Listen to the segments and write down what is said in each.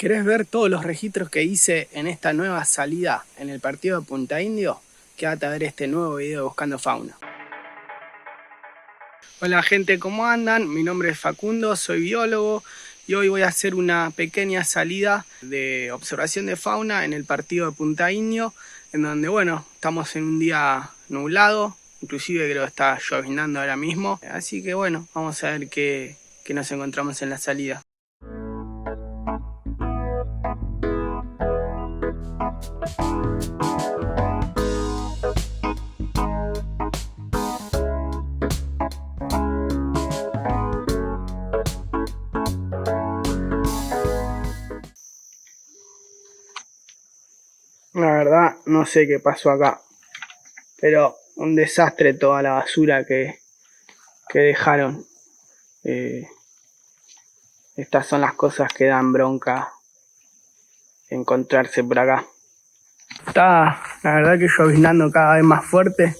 ¿Querés ver todos los registros que hice en esta nueva salida en el partido de Punta Indio? Quédate a ver este nuevo video de Buscando Fauna. Hola gente, ¿cómo andan? Mi nombre es Facundo, soy biólogo y hoy voy a hacer una pequeña salida de observación de fauna en el partido de Punta Indio, en donde, bueno, estamos en un día nublado, inclusive creo que está lloviznando ahora mismo. Así que bueno, vamos a ver qué nos encontramos en la salida. La verdad no sé qué pasó acá, pero un desastre toda la basura que dejaron. Estas son las cosas que dan bronca encontrarse por acá. Está la verdad que lloviznando cada vez más fuerte.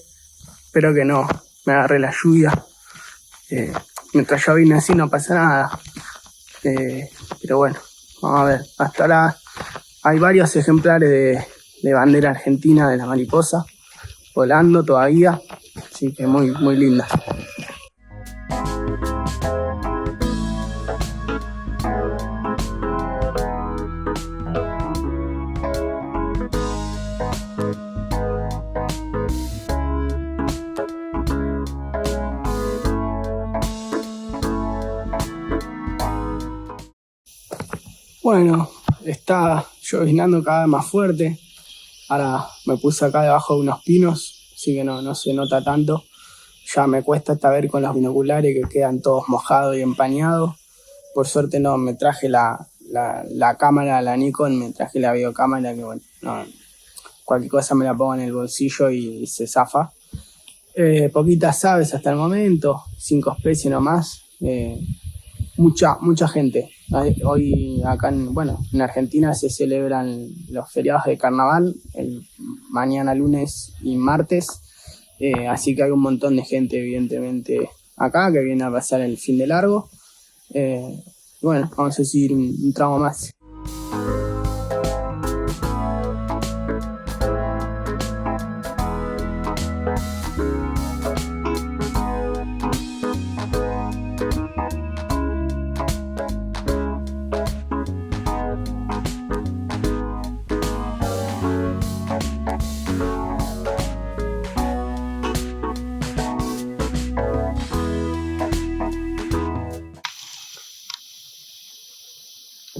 Espero que no me agarre la lluvia. Mientras llovizna así no pasa nada. Pero bueno, vamos a ver. Hasta ahora hay varios ejemplares de bandera argentina de la mariposa volando todavía. Así que muy lindas. Bueno, está lloviznando cada vez más fuerte. Ahora me puse acá debajo de unos pinos, así que no se nota tanto. Ya me cuesta hasta ver con los binoculares que quedan todos mojados y empañados. Por suerte no me traje la cámara, la Nikon, me traje la videocámara, que bueno, no, cualquier cosa me la pongo en el bolsillo y se zafa. Poquitas aves hasta el momento, 5 especies nomás. Mucha gente. Hoy acá en Argentina se celebran los feriados de carnaval, mañana lunes y martes, así que hay un montón de gente evidentemente acá que viene a pasar el fin de largo. Bueno, vamos a seguir un tramo más.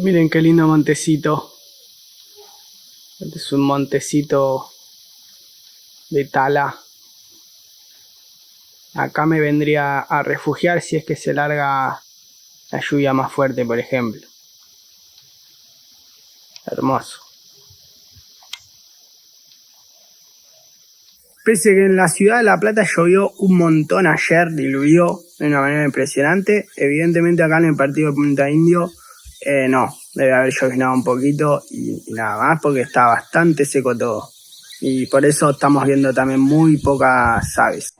Miren qué lindo montecito. Este es un montecito de tala. Acá me vendría a refugiar si es que se larga la lluvia más fuerte, por ejemplo. Hermoso. Pese que en la ciudad de La Plata llovió un montón ayer, diluyó de una manera impresionante. Evidentemente acá en el partido de Punta Indio no, debe haber lloviznado un poquito y nada más, porque está bastante seco todo. Y por eso estamos viendo también muy pocas aves.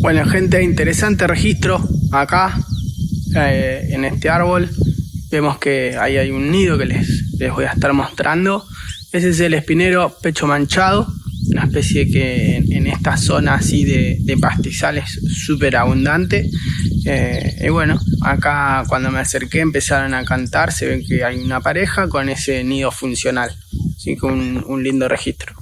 Bueno gente, interesante registro acá en este árbol. Vemos que ahí hay un nido que les voy a estar mostrando. Ese es el espinero pecho manchado, una especie que en esta zona así de pastizales súper abundante. Y bueno, acá cuando me acerqué empezaron a cantar, se ve que hay una pareja con ese nido funcional. Así que un lindo registro.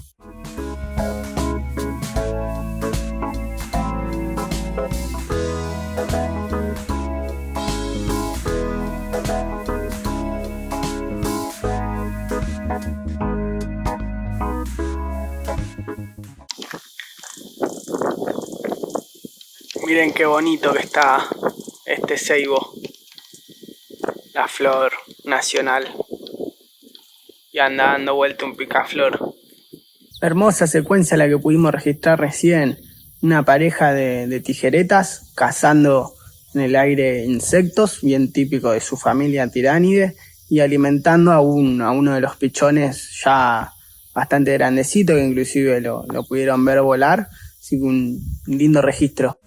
Miren qué bonito que está este ceibo, la flor nacional. Y anda dando vuelta un picaflor. Hermosa secuencia la que pudimos registrar recién. Una pareja de tijeretas cazando en el aire insectos, bien típico de su familia tiránide, y alimentando a uno de los pichones ya bastante grandecito, que inclusive lo pudieron ver volar. Así que un lindo registro.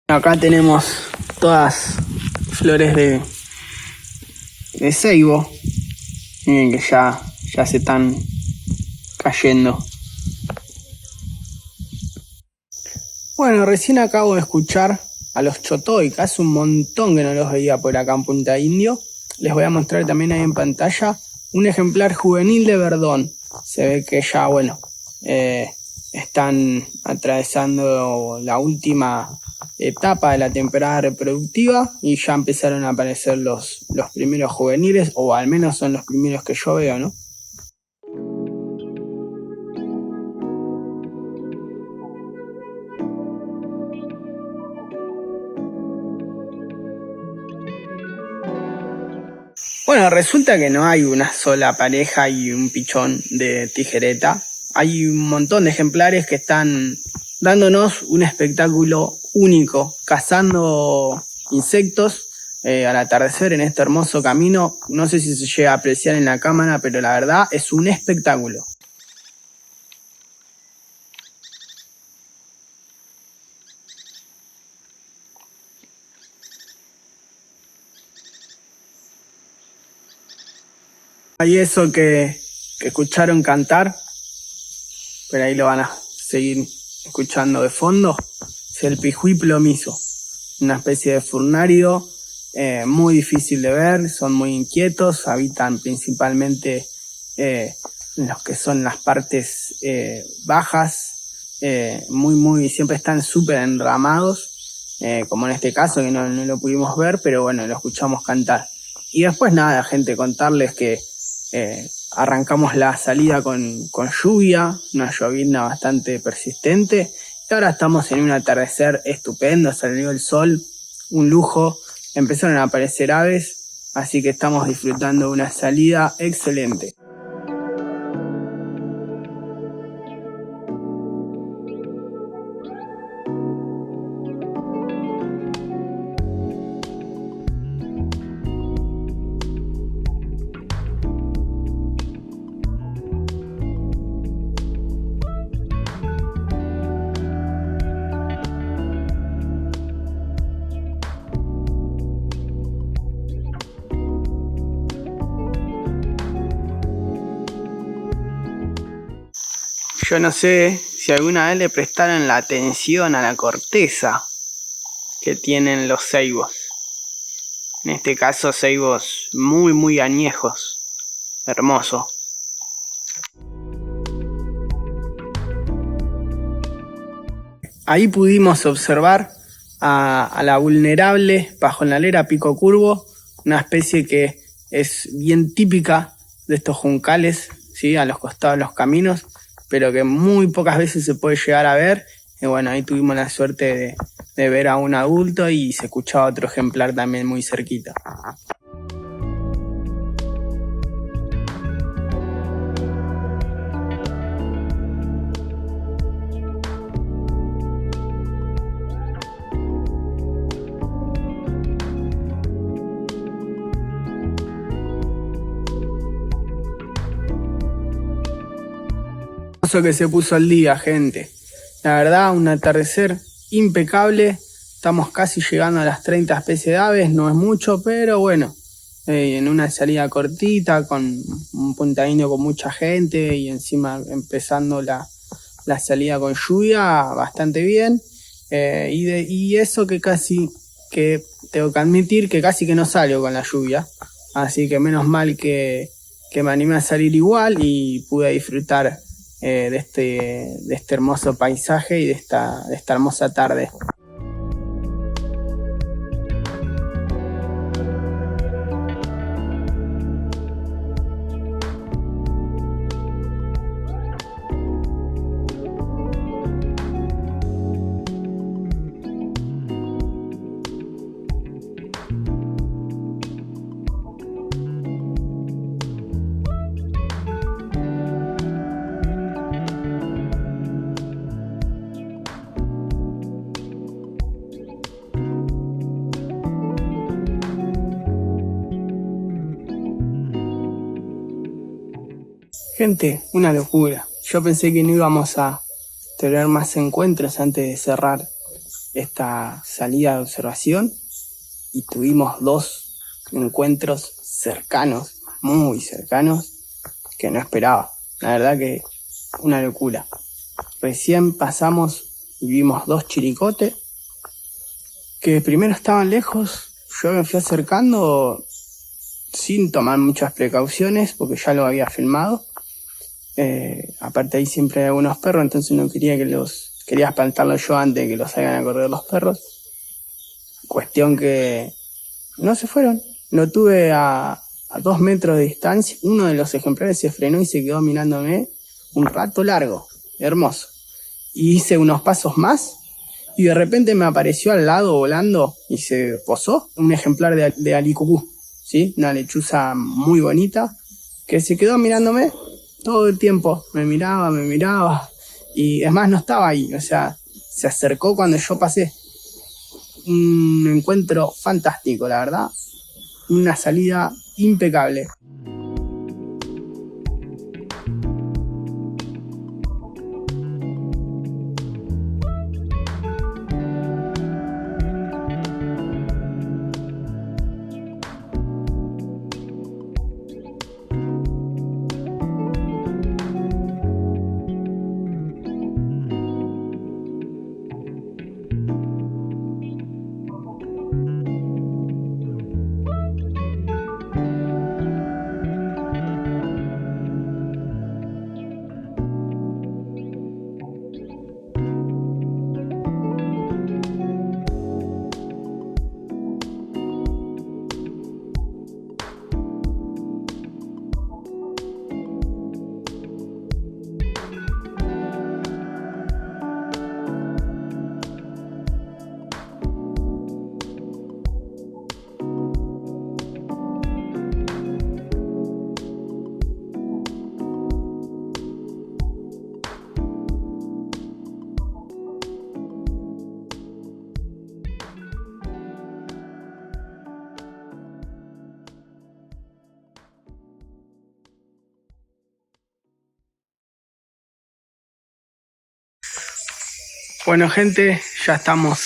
Acá tenemos todas flores de ceibo. Miren que ya se están cayendo. Bueno, recién acabo de escuchar a los chotoy, que hace un montón que no los veía por acá en Punta Indio. Les voy a mostrar también ahí en pantalla un ejemplar juvenil de verdón. Se ve que ya, bueno, están atravesando la última etapa de la temporada reproductiva y ya empezaron a aparecer los primeros juveniles, o al menos son los primeros que yo veo, ¿no? Bueno, resulta que no hay una sola pareja y un pichón de tijereta. Hay un montón de ejemplares que están dándonos un espectáculo único, cazando insectos al atardecer en este hermoso camino. No sé si se llega a apreciar en la cámara, pero la verdad es un espectáculo. Hay eso que escucharon cantar, pero ahí lo van a seguir escuchando de fondo. Es el pijuí plomizo, una especie de furnárido muy difícil de ver, son muy inquietos, habitan principalmente en los que son las partes bajas, siempre están súper enramados, como en este caso que no lo pudimos ver, pero bueno, lo escuchamos cantar. Y después nada, gente, contarles que arrancamos la salida con lluvia, una llovizna bastante persistente, y ahora estamos en un atardecer estupendo, salió el sol, un lujo, empezaron a aparecer aves, así que estamos disfrutando de una salida excelente. Yo no sé si alguna vez le prestaron la atención a la corteza que tienen los ceibos. En este caso, ceibos muy añejos. Hermoso. Ahí pudimos observar a la vulnerable pajonalera pico curvo, una especie que es bien típica de estos juncales, ¿sí? A los costados de los caminos, pero que muy pocas veces se puede llegar a ver. Y bueno, ahí tuvimos la suerte de ver a un adulto y se escuchaba otro ejemplar también muy cerquita. Hermoso que se puso el día, gente. La verdad, un atardecer impecable. Estamos casi llegando a las 30 especies de aves, no es mucho, pero bueno, en una salida cortita, con un Punta Indio con mucha gente y encima empezando la salida con lluvia, bastante bien. Y eso que tengo que admitir que casi que no salgo con la lluvia, así que menos mal que me animé a salir igual y pude disfrutar de este hermoso paisaje y de esta hermosa tarde. Gente, una locura. Yo pensé que no íbamos a tener más encuentros antes de cerrar esta salida de observación y tuvimos 2 encuentros cercanos, muy cercanos, que no esperaba. La verdad que una locura. Recién pasamos y vimos 2 chiricotes que primero estaban lejos. Yo me fui acercando sin tomar muchas precauciones porque ya lo había filmado. Aparte ahí siempre hay algunos perros, entonces no quería quería espantarlos yo antes de que los salgan a correr los perros. Cuestión que no se fueron. Lo tuve a 2 metros de distancia. Uno de los ejemplares se frenó y se quedó mirándome un rato largo, hermoso. Y hice unos pasos más y de repente me apareció al lado volando y se posó un ejemplar de alicucú, ¿sí? Una lechuza muy bonita que se quedó mirándome todo el tiempo. Me miraba y es más, no estaba ahí, o sea, se acercó cuando yo pasé. Un encuentro fantástico, la verdad, una salida impecable. Bueno, gente, ya estamos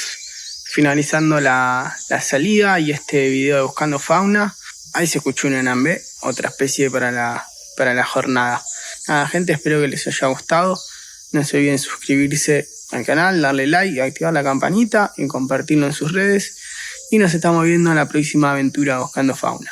finalizando la salida y este video de Buscando Fauna. Ahí se escuchó un enambé, otra especie para la jornada. Nada, gente, espero que les haya gustado. No se olviden suscribirse al canal, darle like, activar la campanita y compartirlo en sus redes. Y nos estamos viendo en la próxima aventura Buscando Fauna.